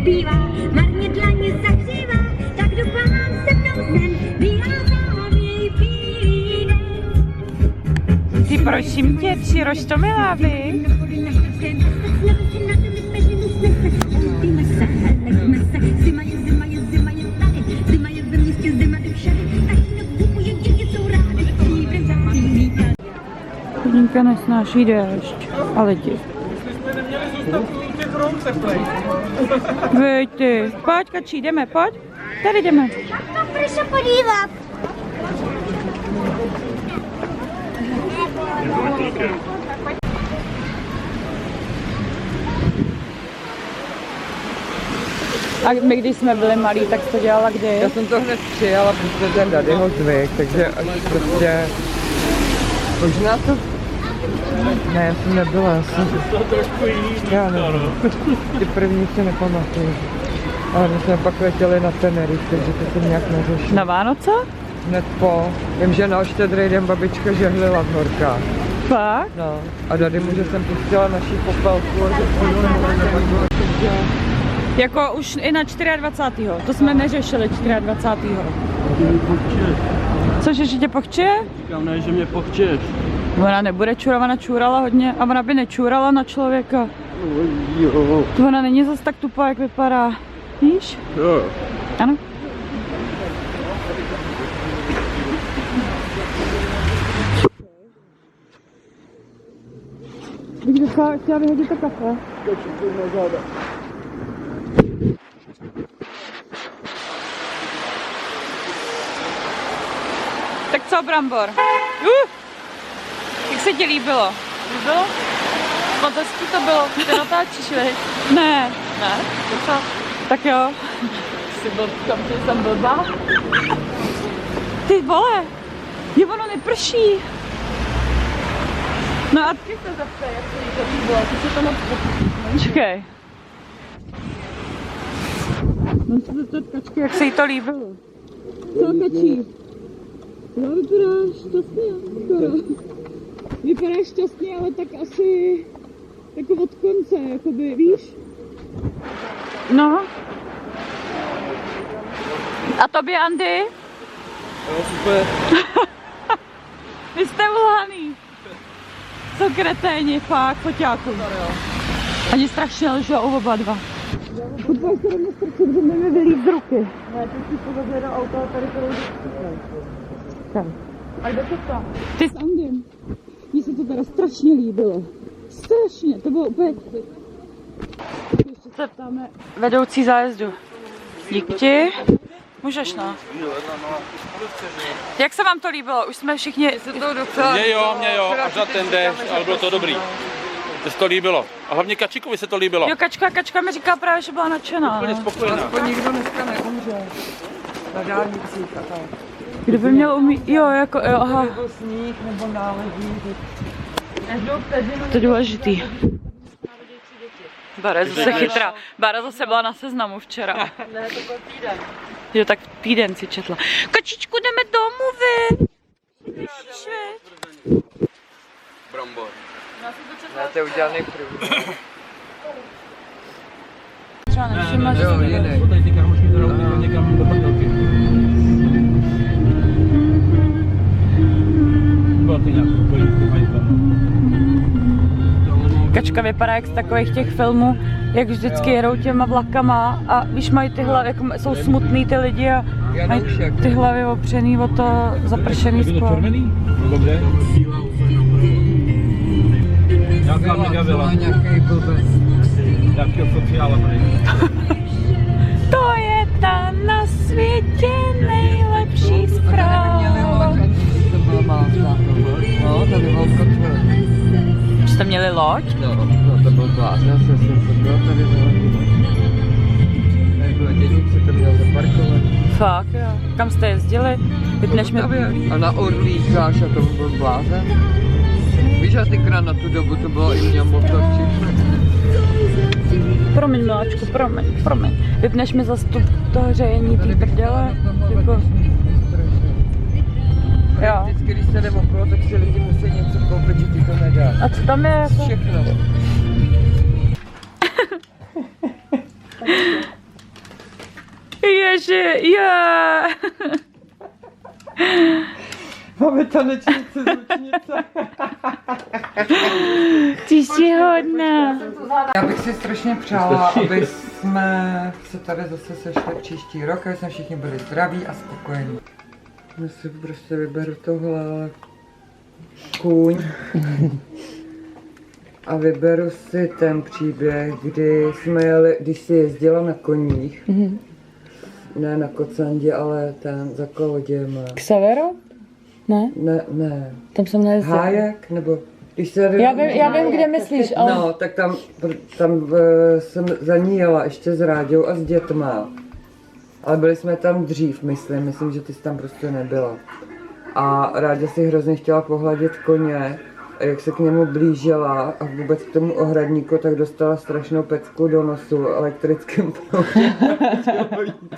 zpívá, marně dlaně zahřívá, tak doufám se mnou sen, vyházám jej bílý den. Ty prosím tě, tři rostomilávy. Podínka nesnáší déšť a lidi. Veď ty, pojď Kačí, jdeme, pojď. Tady jdeme. Půjdu se podívat. A my, když jsme byli malí, tak jsi to dělala kdy? Já jsem to hned přijala, protože ten Daddyho zvyk, takže až prostě... Možná to... Ne, já jsem nebyla, já jsem... Já nevím. Ty první si nepamatuju. Ale my jsme pak letěli na Tenerife, takže to jsem nějak neřešil. Na Vánoce? Hned po. Vím, že na Štědrý den babička žehlila v horkách. Fakt? No. A Daddy mu, že jsem pustila naší popelku a že Jako už i na 24. To jsme neřešili 24. Cože, že tě pochčije? Říkám, ne, že mě pochčeš. Ona nebude čurat, ona čurala hodně a ona by nečurala na člověka. Jo. To ona není zase tak tupá, jak vypadá. Víš? Jo. Ano. Bych chtěla vyhodit to kafe. Tak co, Brambor? Jak se ti líbilo? Líbilo? Moc hezký to bylo. Ty natáčíš, veď? Ne. Ne? To co? Tak jo. Jsi byl v tom, že jsem blbá? Ty vole! Je ono neprší. No a ty se zase, jak se jí to líbilo? Ty se to moc pochopíš. Čekej. No se zeptat Kačky, jak se jí to líbilo. Co, Kačí? No, vypadáš šťastně, skoro. Vypadáš šťastně, ale tak asi jako od konce, jakoby, víš? No. A tobě, Andy? Jo, super. Vy jste ulaný. Jsou kreténi, fakt, foťáku. Oni strašně lžou oba dva. Pojď se do mě strčit, že mě vylít z ruky. Ne, ty si pozadě do auta a tady to tak. A kde to tam? Ty s Andym. Mně se to teda strašně líbilo. Strašně, to bylo úplně... Ještě se ptáme vedoucí zájezdu. Díky ti. Můžeš, no. Jak se vám to líbilo? Už jsme všichni... Mně jo, až na ten déšť, ale bylo to dobrý. Mně se to líbilo. A hlavně Kačíkovi se to líbilo. Jo, Kačka mi říká právě, že byla nadšená. Úplně spokojená. Aspoň nikdo dneska neumře. Na dálnicích a tak. Kdo by měl umít... Jo, jako... Jo, aha. Nebo sníh, nebo náledí. To je důležitý. Bára je zase chytrá. Bára zase byla na Seznamu včera. Ne, to byl týden. Jo, tak týden si četla. Kačičku, jdeme domů, vy! Brambor. Ne, to je udělaný průvod. Třeba nevšimla, že Jo, jsem... jiný. Tady ty kámošky zrovna někam do prdelky. Byla to nějakou polívku, mají tam. Kačka vypadá jak z takových těch filmů, jak vždycky jedou těma vlakama a víš, mají ty hlavy, jako jsou smutný ty lidi a mají ty hlavy opřený o to zapršený sklo. Červený? Dobře. Nějaká megavila. Nějaký blbec. Nějakého sociála tady. To je ta na světě nejlepší zpráva. To bylo Malta. No, tady byl kotvr. Jste měli loď? No, to byl blázen, já jsem to bylo tady velký. Tady bylo dědnice, to měl zaparkovat. Fakt, jo. Kam jste jezdili? Vypneš mi... A na Orlíkáš a to byl blázen. Víš, že tenkrát na tu dobu to bylo i u mě motorčík. Promiň, miláčku, promiň. Vypneš mi zase to hřejení tý prděle? Jako... Jo. Vždycky, když se jdem okolo, tak si lidi musí něco koupit, že ti to nedá. A co tam je jako... Všechno. Ježiši, je. Máme tanečnice, zvučnice. Ty jsi hodná. Já bych si strašně přála, aby jsme se tady zase sešli příští rok, aby jsme všichni byli zdraví a spokojení. Já si prostě vyberu tohle kůň a vyberu si ten příběh, kdy jsme jeli, když si jezdila na koních, ne na kocandě, ale ten za koloděma. Xavero? Ne? Ne. Tam jsem nejezdila. Hájek, nebo když se... Já vím, kde myslíš, ale... No, tak tam jsem za ní jela ještě s Ráďou a s dětma. Ale byli jsme tam dřív, myslím, že ty jsi tam prostě nebyla. A Ráďa si hrozně chtěla pohladit koně. A jak se k němu blížila a vůbec k tomu ohradníku, tak dostala strašnou pecku do nosu elektrickým proudem.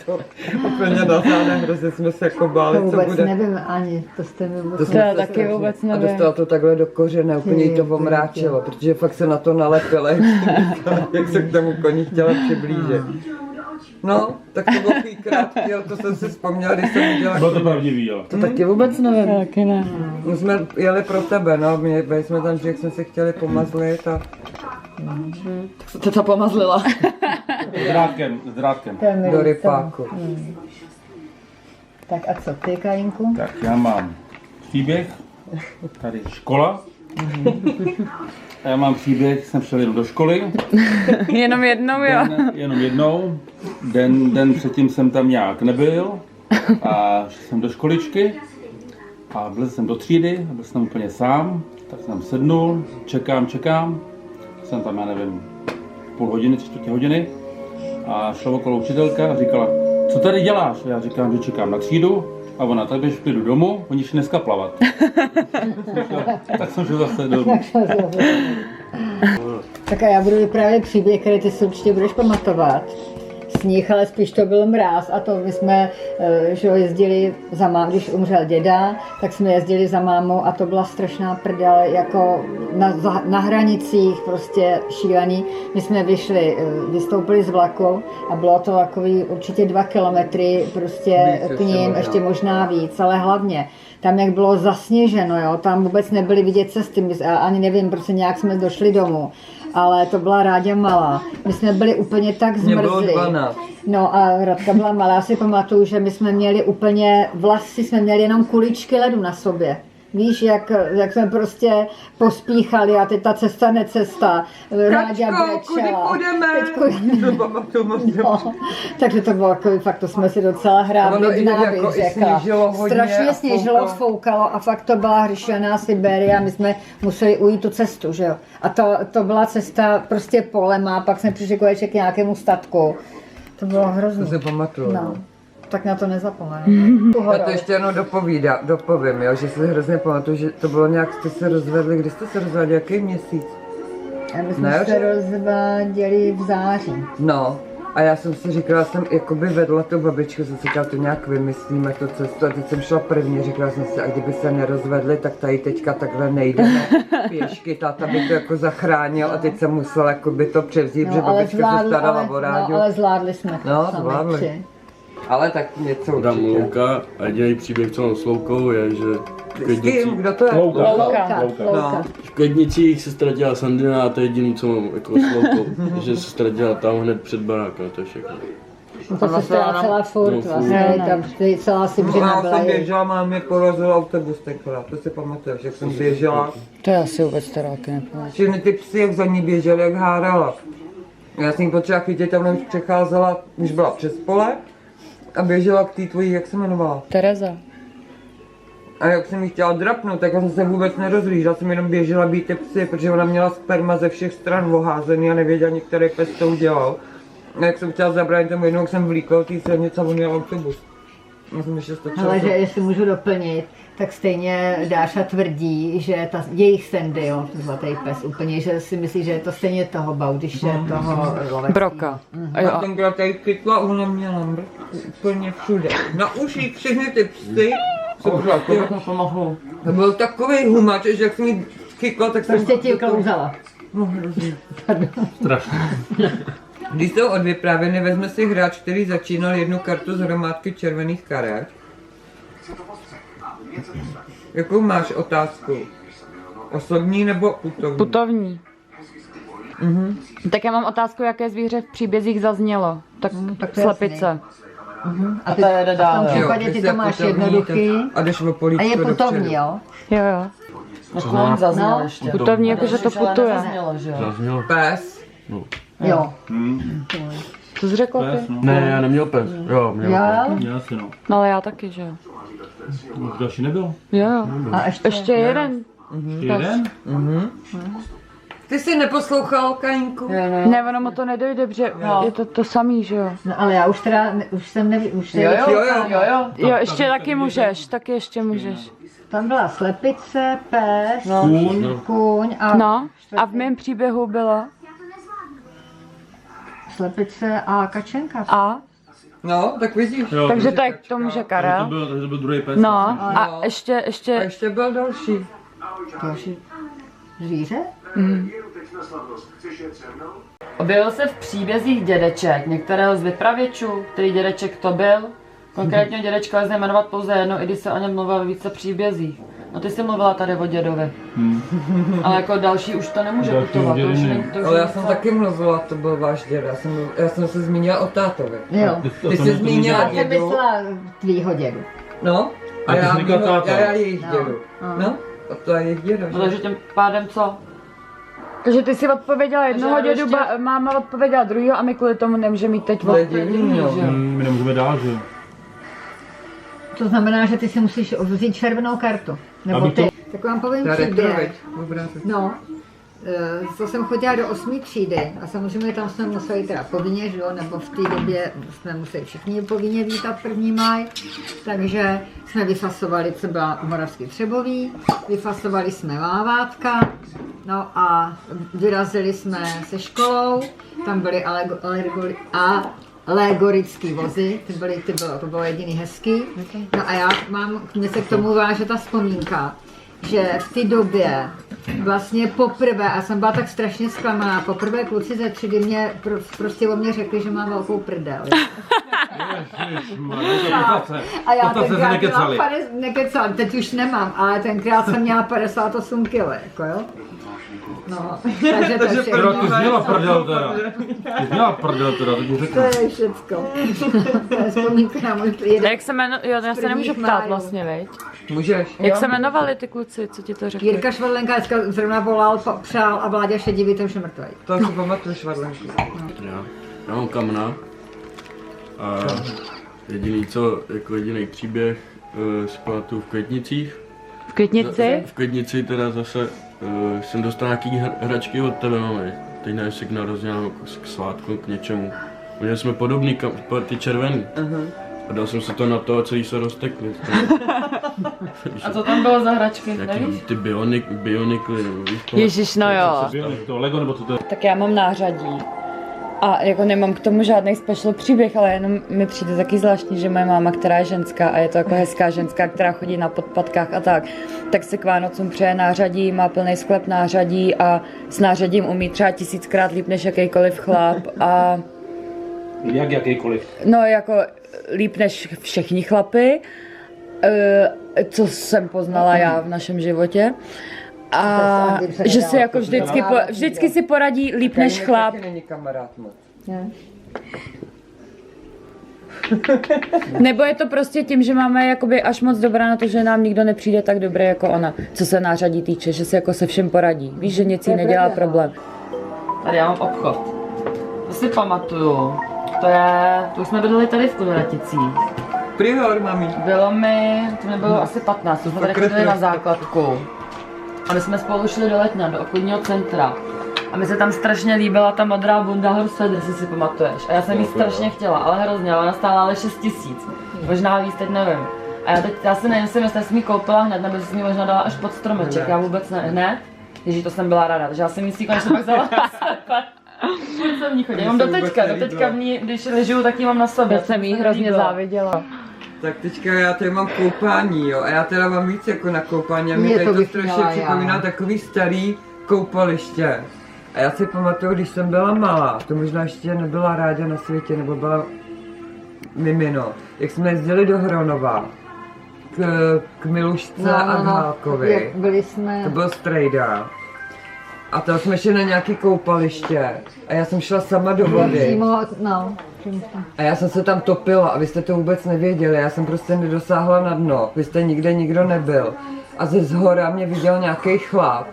To úplně na zádech, hrozně jsme se jako báli, To vůbec co bude. nevím ani, to jste mi vůbec To já taky vůbec A nevím. dostala to takhle do kořene, úplně jí to omráčilo, protože fakt se na to nalepila, jak se k tomu koni chtěla přiblížit. No, tak to bylo takový krátký, ale to jsem si vzpomněla, když jsem udělala. Bylo to pravdivý, jo. To taky vůbec nevím. Taky ne. My jsme jeli pro tebe, no, byli jsme tam, že jak jsme se chtěli pomazlit a... To to pomazlila. S drátkem. To je milý, do to. rypáku. Tak a co ty, Kajinku? Tak já mám příběh, tady škola. A já mám příběh, jsem šel jenom do školy. Jenom jednou, jo. Jenom jednou. Den předtím jsem tam nějak nebyl. A šel jsem do školičky. A vlezl jsem do třídy, byl jsem úplně sám. Tak jsem sednul, čekám. Jsem tam, já nevím, půl hodiny, 3/4 hodiny. A šla okolo učitelka a říkala, co tady děláš? A já říkám, že čekám na třídu. A ona, tak běž v klidu domů, oni šli dneska plavat. Tak jsem šel zase domů. Tak a já budu vyprávět příběh, který ty si určitě budeš pamatovat. Sníh, ale spíš to byl mráz a to my jsme že jezdili za mámou, když umřel děda, tak jsme jezdili za mámou a to byla strašná prdel, jako na hranicích prostě šílený. My jsme vystoupili z vlaku a bylo to takový určitě 2 kilometry prostě k ním, ještě možná víc, ale hlavně tam jak bylo zasněženo, jo, tam vůbec nebyly vidět cesty, ani nevím, prostě nějak jsme došli domů. Ale to byla Ráďa malá. My jsme byli úplně tak zmrzli. No a Radka byla malá. Já si pamatuju, že my jsme měli úplně vlasy, jsme měli jenom kuličky ledu na sobě. Víš, jak jsme prostě pospíchali a teď ta cesta necesta. Ráďa brečela. No, takže to bylo jako, fakt to jsme si docela hrábli v náběh, řekla. Strašně sněžilo, foukalo a fakt to byla hryšlená Siberia, my jsme museli ujít tu cestu, že jo. A to byla cesta prostě polem a pak jsme přišli konečně k nějakému statku. To bylo hrozné. To si pamatuju. No. Tak na to nezapomenu. Já to ještě jednou dopovím, jo, že si hrozně pamatuju, že to bylo nějak, jste se rozvedli, kdy jste se rozvedli, jaký měsíc? A my jsme se rozváděli v září. No, a já jsem si říkala, jsem jakoby vedla tu babičku, jsem si říkala, to nějak vymyslíme tu cestu a teď jsem šla první, říkala jsem si, a kdyby se nerozvedli, tak tady teďka takhle nejdeme pěšky, táta by to jako zachránil a teď jsem musela jakoby to převzít, že babička se starala o Ráďu. No, ale zvládli jsme to. No, zvládli. Ale tak něco Dám určitě. Louka a jediný příběh, co mám s Loukou, je, že S kým? Kdo to je? Louka. No. v Květnicích se ztratila Sandina a to je jediný, co mám jako s Loukou, že se ztratila tam hned před barákem, to je všechno. No to se ztrácela furt vlastně, tam celá Sibřina Já byla jsem běžela, mámě porazil autobus tenkrát, to si pamatuješ, jak jsem běžela. To já si vůbec teda taky nepamatuju. Všechny ty psy, jak za ní běžely, jak hádala. Já jsem ji potřeba chytit, tam už přecházela, už byla přes pole a běžela k té tvojí, jak se jmenovala. Tereza. A jak jsem jí chtěla drapnout, tak já jsem se vůbec nerozlížela, jsem jenom běžela být ty psy, protože ona měla sperma ze všech stran oházený a nevěděla, některý pes to udělal. A jak jsem chtěla zabránit tomu jednou, jak jsem vlíkla té silnice a on měl autobus. Já jsem ještě stočila. Ale že jestli můžu doplnit, tak stejně Dáša tvrdí, že ta jejich Sandy, jo, zlatý pes úplně, že si myslí, že je to stejně toho Baudyše, toho Loveckého. Broka. A A jo, tenkrát tady kytla, ona měla úplně všude. Na uších všechny ty psy. To byl takový humač, že jak jsem jí chytla, tak jsem... Prostě ti klouzala. No, hrozně. Když jsou odvyprávěny, vezme si hráč, který začínal jednu kartu z hromádky červených karet. Jakou máš otázku? Osobní nebo putovní? Putovní. Mhm. Tak já mám otázku, jaké zvíře v příbězích zaznělo. Tak, tak to je slepice. A to jede dál. V tom případě když ty je to máš putovní, jednoduchý. A jdeš o A polívku je dopředu. putovní, jo? Jo, jo. Klon zazněl No. ještě. Putovní, jakože to putuje. Zaznělo, že jo? Zaznělo. Pes. Jo. Co jsi řekl ty? Ne, já neměl pes. Jo, měl pes. Jo? Já si no. No ale já taky, že jo. Další nebyl. Jo, jo. A Ještě jeden. Jeden? Ty jsi neposlouchal, Kaňku? Ne, ono mu to nedojde, protože je to to samý, že jo. No ale já už teda, už jsem neví, už Jo, jo, Jo, jo. jo, jo. Jo, ještě taky můžeš, taky ještě můžeš. Tam byla slepice, pes, kůň a No, a v mém příběhu bylo slepice a kačenka. A, No, tak vidíš. Jo, takže to je k tomu, že to Karel. byl druhý pes. No, a No. ještě, A ještě byl další. Další zvíře? Objevil se v příbězích dědeček, některého z vypravěčů, který dědeček to byl. Konkrétně dědečka lze jmenovat pouze jedno, i když se o něm mluvilo ve více příbězích. No ty jsi mluvila tady o dědovi. Ale jako další už to nemůže Další putovat. To už dědě ne, ne. to už Ale já není jsem fakt. taky mluvila, to byl váš děda. Já jsem se zmínila o tátovi. Jo. Ty jsi zmínila Já jsem dědu. myslela tvýho dědu. No. A ty jsi já říkal táta. já jejich dědu. No. A to je jejich děda. No, takže tím pádem co? Takže ty si odpověděla jednoho Takže dědu, ještě- máma odpověděla druhýho a my kvůli tomu nemůžeme mít teď To je odpověď. divný, jo. My nemůžeme dál, že jo. To znamená, že ty si musíš vzít červenou kartu. Nebo Abych ty. Tak vám povím Ta retro, příběh. veď. Obrázek. No, to jsem chodila do 8. třídy a samozřejmě tam jsme museli teda povinně, že jo, nebo v té době jsme museli všichni povinně vítat 1. máj, takže jsme vyfasovali, co byla Moravský Třebový, vyfasovali jsme Lávátka, no a vyrazili jsme se školou, tam byly alegorické vozy, to bylo jediný hezký, no a mě se k tomu váže ta vzpomínka, že v té době vlastně poprvé, a jsem byla tak strašně zklamaná, poprvé kluci ze třídy mě prostě o mě řekli, že mám velkou prdel. A já tenkrát měla nekecali, teď už nemám, ale tenkrát jsem měla 58 kg, jako jo. No, takže to je Teda ty jsi všechno. měla prdel teda. Ty jsi měla prdel teda, teď už To řeknu. je všecko. To je vzpomínka na můj A jak se jmenuje, jo, já se nemůžu prvních ptát májů. vlastně, veď? Můžeš. Jak se jmenovali ty kluci, co ti to řekli? Jirka Švadlenka dneska zrovna volal, přál a Vláďa Šedivý, ten už je mrtvý. To si pamatuju, Švadlenku. Já mám kamna. A jediný co, jako jediný příběh si pamatuju v Květnicích. V Květnici? V Květnici teda zase jsem dostal nějaký hračky od tebe, mami. Teď nevím, jestli k narozeninám, k svátku, k něčemu. Měli jsme podobný ty červený. A dal jsem si to na to a celý se roztekli. A co tam bylo za hračky, nevíš? Jaký ty bionikly, nebo víš to? Ježiš, no jo. To Lego nebo co to je? Tak já mám nářadí. A jako nemám k tomu žádný special příběh, ale jenom mi přijde taky zvláštní, že moje máma, která je ženská a je to jako hezká ženská, která chodí na podpatkách a tak se k Vánocům přeje nářadí, má plný sklep nářadí a s nářadím umí třeba 1000krát líp než jakýkoliv chlap a Jak jakýkoliv. no jako líp než všichni chlapy, co jsem poznala já v našem životě. A že si jako vždycky si poradí líp než chlap. Taky není kamarád moc. Nebo je to prostě tím, že máme jakoby až moc dobrá na to, že nám nikdo nepřijde tak dobrý jako ona, co se nářadí týče, že si jako se všem poradí. Víš, že nic jí nedělá problém. Tady já mám obchod. To si pamatuju. To už jsme bydleli tady v Kudraticích. Prihor, mami. To mi bylo asi 15, to jsme tady chodili na základku. A my jsme spolu šli do Letňa, do obchodního centra. A mi se tam strašně líbila ta modrá bunda Horse, jestli si pamatuješ. A já jsem jí strašně chtěla, ale hrozně, ale ona stála ale 6 000. Možná víc, teď nevím. A já si nevím, jestli jsem jí koupila hned, nebo jsem jí možná dala až pod stromeček, já vůbec ne, hned. Ježíš, to jsem byla ráda, takže já jsem jí si konečně pak vzala na sebe. Furt jsem v ní chodila, já mám doteďka v ní, když ležu, tak ji mám na sobě. Já jsem jí hrozně záviděla. Tak teďka já tady mám koupání, jo, a já teda mám víc jako na koupání a mi Mě tady to to bych strašně měla já. připomíná takový starý koupaliště. A já si pamatuju, když jsem byla malá, to možná ještě nebyla Ráďa na světě, nebo byla mimino, jak jsme jezdili do Hronova k Milušce a Hálkovi. Jak byli jsme... To byl strejda. A tam jsme šli na nějaké koupaliště a já jsem šla sama do vody. Přímo, no. A já jsem se tam topila a vy jste to vůbec nevěděli, já jsem prostě nedosáhla na dno, vy jste nikde nikdo nebyl. A ze zhora mě viděl nějaký chlap,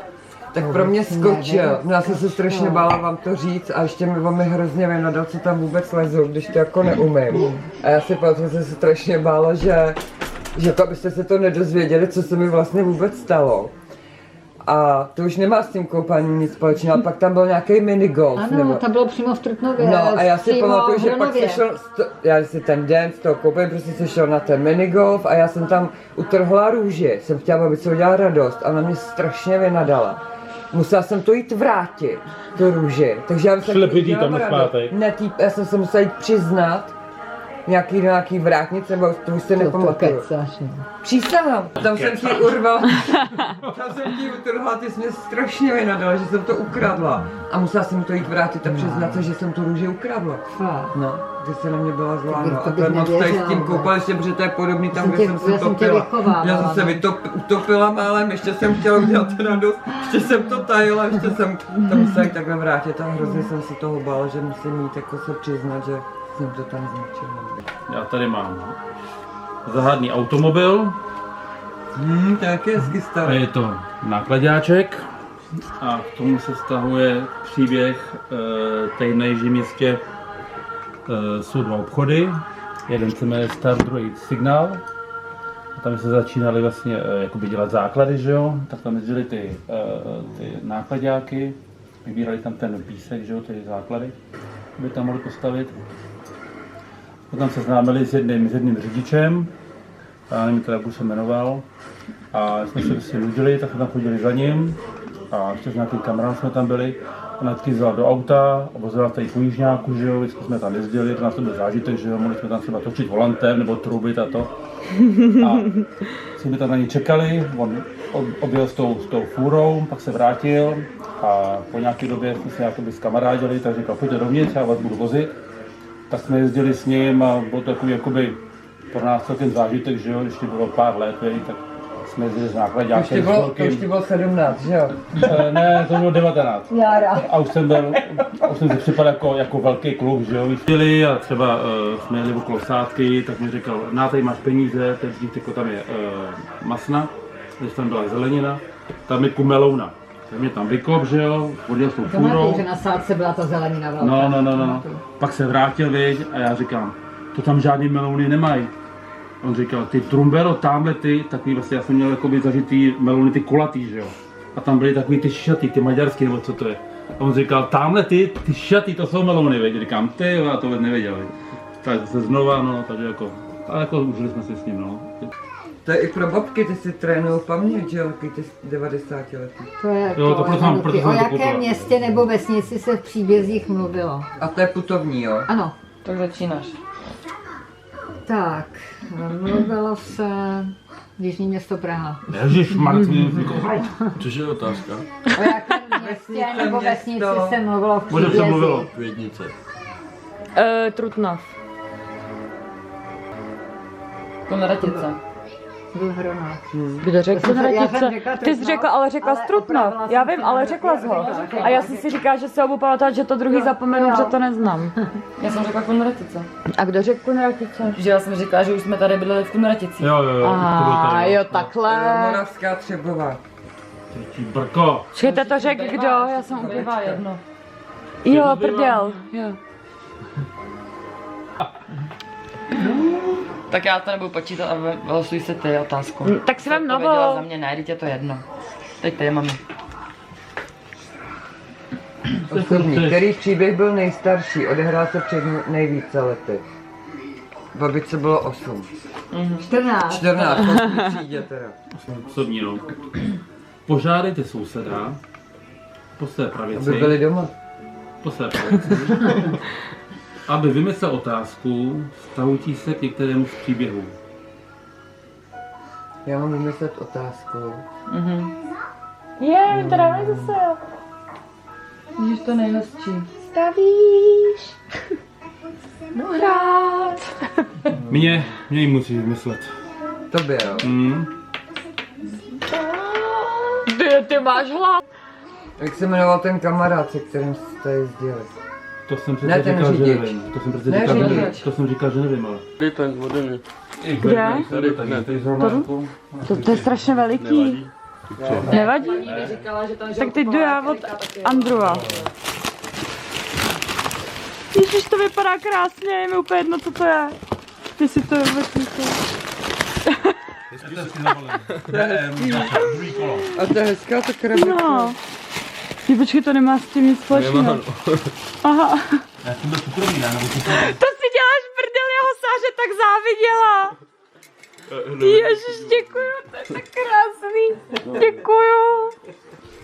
tak pro mě skočil, no já jsem se strašně bála vám to říct a ještě mi vám hrozně vynadal, co tam vůbec lezu, když to jako neumím. A já si pamatuju, že jsem se strašně bála, že jako abyste se to nedozvěděli, co se mi vlastně vůbec stalo. A to už nemá s tím koupaním nic společného, ale pak tam byl nějaký minigolf. Ano, nebo... tam bylo přímo v Trutnově. No a já si přímo pamatuju, v že pak Hronově. se šel, já si ten den z toho koupím, prostě se šel na ten minigolf a já jsem tam utrhla růži, jsem chtěla, aby se udělala radost a ona mě strašně vynadala. Musela jsem to jít vrátit, tu růži, takže já jsem Šlepitý tam zpátek. Ne, já jsem se musela jít přiznat, nějaký vrátnice, nebo to už se nepamatuju. Přísahám, tam jsem ti urvala, tam jsem ti utrhla, ty jsi mě strašně vynadala, že jsem to ukradla. A musela jsem to jít vrátit a přiznat se, že jsem tu růži ukradla. No, že se na mě byla zlá, no. A to je moc tady s tím koupalištěm, protože to je podobný tam, kde jsem se topila. Já jsem se utopila málem, ještě jsem chtěla udělat radost, ještě jsem to tajila, ještě jsem to musela jít takhle vrátit a hrozně jsem se toho bála, že musím jít jako se přiznat, že jsem to tam zničila. Já tady mám záhadný automobil. Tak je hezky A starý. je to nákladáček a k tomu se vztahuje příběh. Tady na jižním městě jsou dva obchody. Jeden se jmenuje Star, druhý Signál. A tam se začínali vlastně jakoby dělat základy, že jo? Tak tam jezdili ty nákladáky, vybírali tam ten písek, že jo, ty základy, aby tam mohli postavit. Potom se známili s jedním řidičem, já nevím teda, jak se jmenoval, a jsme se prostě nudili, tak jsme tam chodili za ním a ještě s nějakým kamarádem jsme tam byli. Ona vždycky vzala do auta a vozila tady po Jižňáku, že jo, vždycky jsme tam jezdili, to nás to byl zážitek, že jo, mohli jsme tam třeba točit volantem nebo trubit a to. A jsme tam na něj čekali, on objel s tou fůrou, pak se vrátil a po nějaké době jsme se jakoby zkamarádili, tak říkal, pojďte dovnitř, já vás budu vozit. Tak jsme jezdili s ním a bylo to takový jakoby pro nás celkem zážitek, že jo, když to bylo pár let, tak jsme jezdili s nákladákem. To už ti bylo 17, že jo? Ne, to bylo 19. Jára. A už jsem si připadal jako velký kluk, že jo, jeli a třeba jsme jeli okolo sádky, tak mi říkal, tady máš peníze, teď tam je masna, když tam byla zelenina, tam je kumelouna. Tak mě tam vykop, že jo, odjel s tou fůrou. Pamatuju, že na sádce byla ta zelenina velká. No. Pak se vrátil, viď, a já říkám, to tam žádný melouny nemají. On říkal, ty trumbero, tamhle ty, takový vlastně, já jsem měl jakoby zažitý melouny, ty kulatý, že jo. A tam byly takový ty šatý, ty maďarský, nebo co to je. A on říkal, tamhle ty šatý, to jsou melouny, viď. Říkám, ty, já to vůbec nevěděl, viď. Tak se znova, no, takže jako, ale jako užili jsme si s ním, no. To je i pro babky, ty si trénují paměť, že jo, ty 90 letý. To je Jo, to proto jsem o to jakém kupoval. městě nebo vesnici se v příbězích mluvilo? A to je putovní, jo? Ano. Tak začínáš. Tak, mluvilo se Jižní město Praha. Ježišmartin, Což je otázka? O jakém městě nebo vesnici se mluvilo v Bude se mluvilo. příbězích? Vědnice. Trutnov. Konratice. Byl Hronov. Kdo řekl Já jsem Konratice? řekla Ty jsi Trutnov, řekla, ale řekla ale Strutnov. opravila Já jsem vím, se ale na řekla jsi ho. řekla. A já jsem si říkala, že se obu pamatovat, že to druhý zapomenu, že to neznám. Já jsem řekla Konratice. A kdo řekl Konratice? Že já jsem říkala, že už jsme tady byli v Konraticích. Jo, Aha, jo, takhle. Moravská Třebová. Brko. Čekajte, to řekl kdo? Já jsem úplně... Bývá jedno. Jo, prdel. Jo. Tak já to nebudu počítat a vylosuj si ty otázku. Tak si vem To věděla za novou. mě, ne, teď je to jedno. Teď ty, mami. Osobní. Který příběh byl nejstarší? Odehrál se před nejvíce lety. Babičce bylo 8. 14. 14, v třídě teda. Osobní, no. Požádejte souseda po své pravici. Aby byli doma. Po své pravici. Aby vymyslel otázku vztahující se k některému z příběhů. Já mám vymyslet otázku. Je, teda zase. Víš, to nejhezčí. Stavíš. No rád. Mě ji musí vymyslet. Tobě, jo. Ty máš hlavu. Jak se jmenoval ten kamarád, se kterým jste jezdili? To jsem Ne, přece ten říkal, že řidič. nevím. To jsem přece Ne, říkal, že řidič. nevím. To jsem říkal, že nevím, ale. Tady ten ode mě. Kde? Tady zrovna. To je strašně veliký. Nevadí? Říkala, že tam Tak teď jdu já od Andrua. Ježiš, to vypadá krásně, je mi úplně jedno, co to je. Ty si to vůbec myslíš. A to je hezká ta krabice. No. Ty počkej, to nemá s tím nic společného. Aha. Já jsem byl cukrový, ne? Nebo cukrový. To si děláš prdel, já ho Sáře tak záviděla. Ježiš, děkuju, to je tak krásný. Děkuju.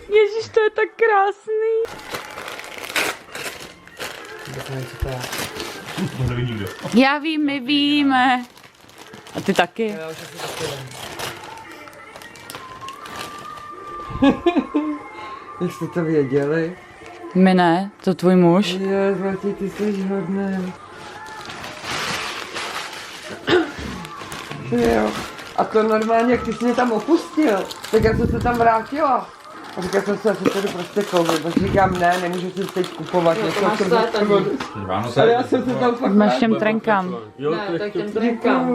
Ježiš, to je tak krásný. To neví nikdo. Já vím, my víme. A ty taky. Jak jste to věděli? My ne, to tvůj muž. Je, Zlatý, ty jsi hodný. Jo. A to normálně, jak ty jsi mě tam opustil, tak já jsem se tam vrátila. A říkala jsem se, že tady prostě koupit. Tak říkám, ne, nemůžu si teď kupovat něco. máš co své tady. Ale já jsem se tam fakt Máš těm trenkám. Jo, Ne, to je tak těm vrátila. drinkám.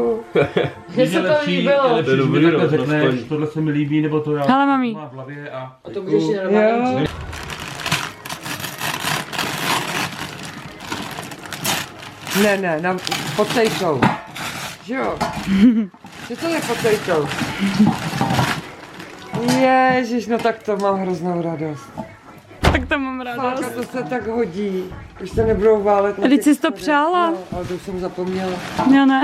Mně se to je líbilo. lepší, že mi Dobrý, takhle no, řekneš, aspoň. tohle se mi líbí, nebo to já Hele, mami. mám v hlavě a... A to můžeš i normálně. Jo. Ne, na potato. Že jo? Že to je potato? Ježiš, no tak to mám hroznou radost. Tak to mám Fakt, radost. a to se tak hodí. Už se nebudou válet. na Vždyť těch jsi to schodech. přála. No, ale to už jsem zapomněla. Já ne.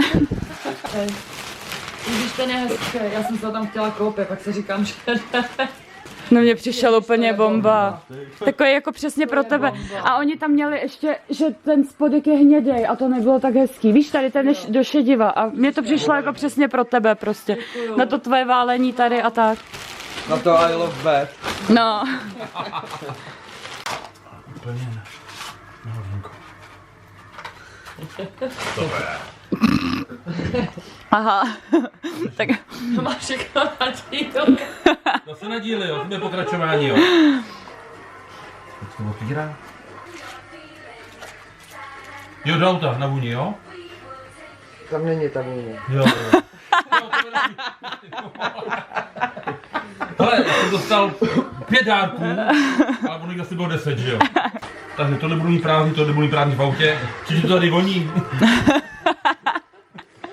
Když ten je hezký, já jsem se ho tam chtěla koupit, pak se říkám, že ne. No mně přišel úplně bomba. Takový jako přesně pro tebe. A oni tam měli ještě, že ten spodek je hnědej a to nebylo tak hezký. Víš, tady ten je do šediva a mně to přišlo jako přesně pro tebe prostě. Na to tvoje válení tady a tak. Na to I love bad. No. Aha. Tak To máš všechno na díl. Zase na díly, jo, to je pokračování, jo. Jak se to otvírá? Jo, do auta, na vůni, jo? Tam není, tam není. Jo, jo. Hele, já jsem dostal 5 dárků, ale ono jich asi bylo 10, že jo? Takže tohle budu mít prázdný v autě. Čiže to tady voní.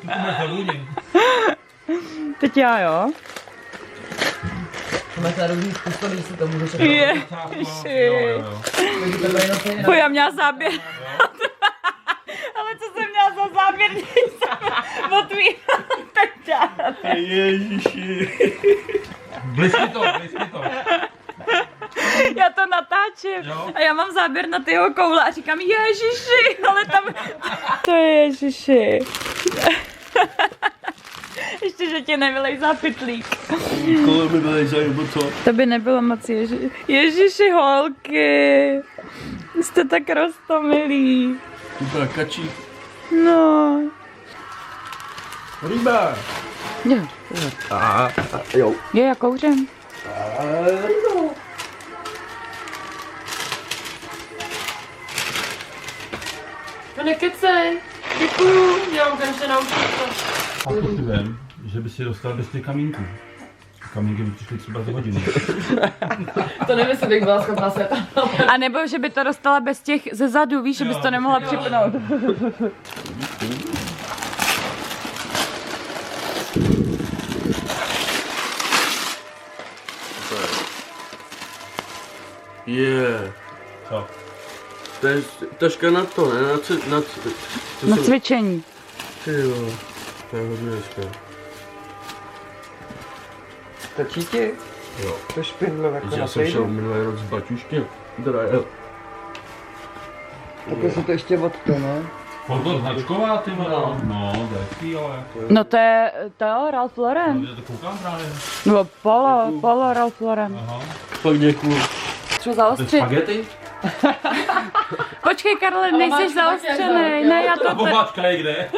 To máš vůni. teď já, jo? To máš na různý způsob, když si to můžeš Ježiši. Fuj, já měla záběr. Ale co jsem měla za záběr, když jsem otvírala ten čas. Ježiši. Blízky to. Já to natáčím Jo. a já mám záběr na ty jeho koule a říkám Ježiši, ale tam... To je Ježiši. Ještě, že tě nevylejzá pytlík. Kolo mi vylejzají, nebo co? To by nebylo moc Ježiši, holky. Jste tak roztomilí. Super, kačí. No. Ryba. Jo. Jo. Je, já kouřím. No nekecej. Děkuju, já mám konečně naučit to. A to si vem, že by si dostal bez těch kamínků. Kamínky by přišly třeba za hodinu. To nevím, jestli bych byla schopná se tam. A nebo, že by to dostala bez těch ze zadu, víš, že bys to nemohla připnout. Je. Co? To je taška na to, ne? Na cvičení. Ty jo. To je hodně hezké. Stačí ti? Jo. To špindlo jako Já na jsem šel týden. minulý rok s baťuškem. Teda jel. Tak jestli to ještě vodka, ne? Foto značková, ty vole. No, hezký, ale. No to je Ralph Lauren. Já to koukám právě. No Polo Ralph Lauren. Aha. Fakt děkuju. Co To je zaostřit? spaghetti? Počkej, Karle, nejsi zaostřenej. Ne, já to... Pomáčka je kde?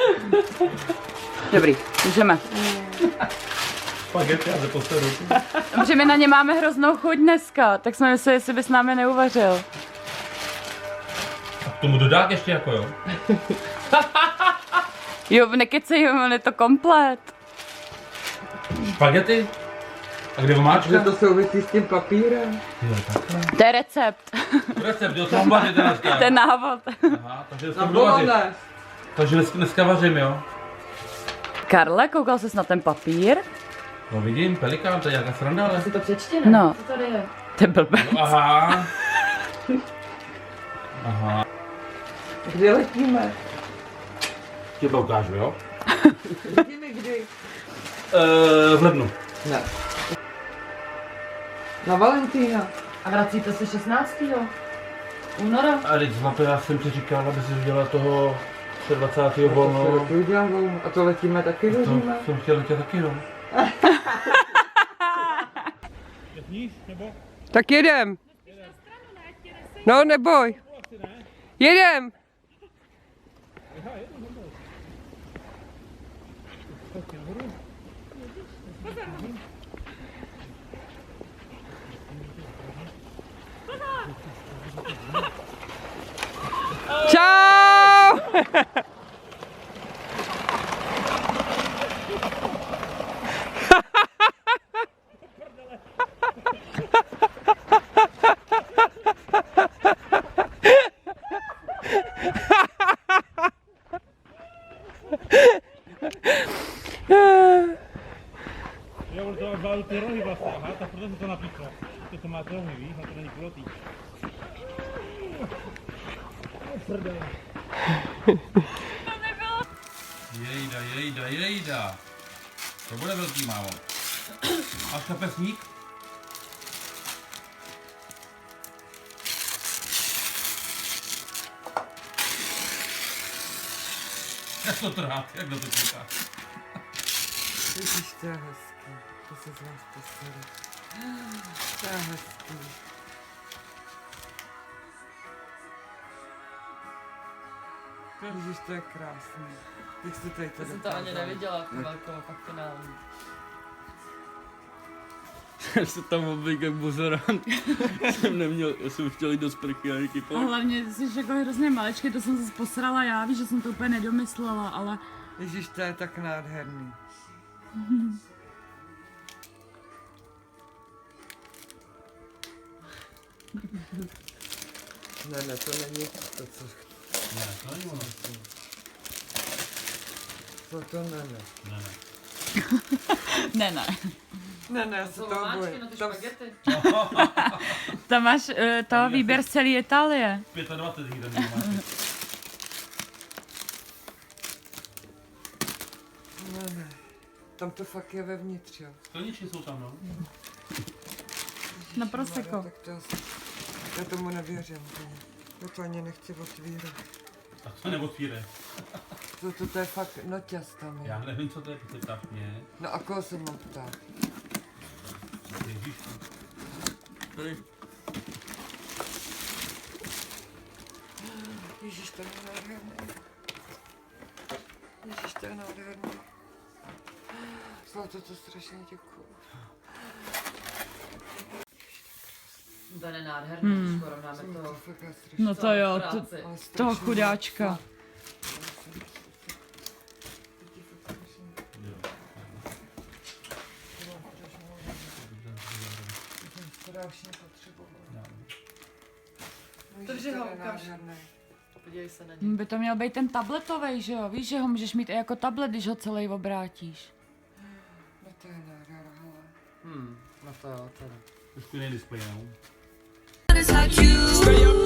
Dobrý, můžeme. Spaghetti a ze posteru. Protože my na ně máme hroznou chuť dneska, tak jsme mysleli, jestli bys námi neuvařil. A k tomu dodák ještě jako jo? Jo, nekecej, on je to komplet. Spaghetti? A kde pomáčka? Že to souvisí s tím papírem. To je recept. Recept, jo, co vaříte dneska? To je návod. Aha, takže dneska budu vařit. Takže dneska vařím, jo? Karle, koukal jsi na ten papír? No vidím, pelikán, to je jaká sranda, ale... Si to přečti, ne? No. Co tady je? To je blbé. No, aha. Aha. Kde letíme? Ti to ukážu, jo? Letíme kdy? V lednu. Ne. Na Valentína. A vracíte se 16. února? A teď zlato, já jsem ti říkal, aby si udělala toho 20. To volno. udělám volno. A to letíme taky To letíme? jsem chtěl letět taky, no. Tak jedem. No neboj. Jedem. Čau! Jo, on to má ty rohy vlastně, aha, tak proto se to napíchlo. To má ty rohy, víš, na to není kulotý. Jejda. To bude velký, mámo. Máš kapesník? Jak to trhá? Jak to kouká? Ježiš, to je hezký. To se z vás postará. To je hezký. Ježiš, to je krásný. Jak jste tady to Já jsem to ani dokázali. neviděla, tu velkou, fakt finální. Já se tam obvyk jak buzerant. Já jsem chtěl jít do sprchy a nějaký A hlavně jsi jako hrozně maličký, to jsem zase posrala já, víš, že jsem to úplně nedomyslela, ale... Ježiš, to je tak nádherný. Ne, to není to, co... Ne, to není ono. To ne. Ne, Ne, se Jsou to máčky bojí. na ty To špagety. tam máš toho výběr z celé Itálie. 25 jíden máte. ne. Tam to fakt je vevnitř, jo. Skleničky jsou tam, no. Na prosecco. Tak to já tomu nevěřím. Já to ani nechci otvírat. Tak to neotvírej. To je fakt noťas tam je. Já nevím, co to je, protože tak mě. No a koho se mám ptát? Ježíš. Ježíš, to je nádherný. Ježíš, to je nádherný. Zlato, to strašně děkuju. To je nádherný, skoro máme To to. fakt je strašně. No to jo, práci. Ale toho strašně chudáčka. moc. Strašně potřeboval. Drži ho, ukáž. nádherný. Podívej se na něj. By to měl být ten tabletový, že jo? Víš, že ho můžeš mít i jako tablet, když ho celý obrátíš. No to je nádhera, hele. No to jo, teda. Trošku jiný displej, no. It's like you.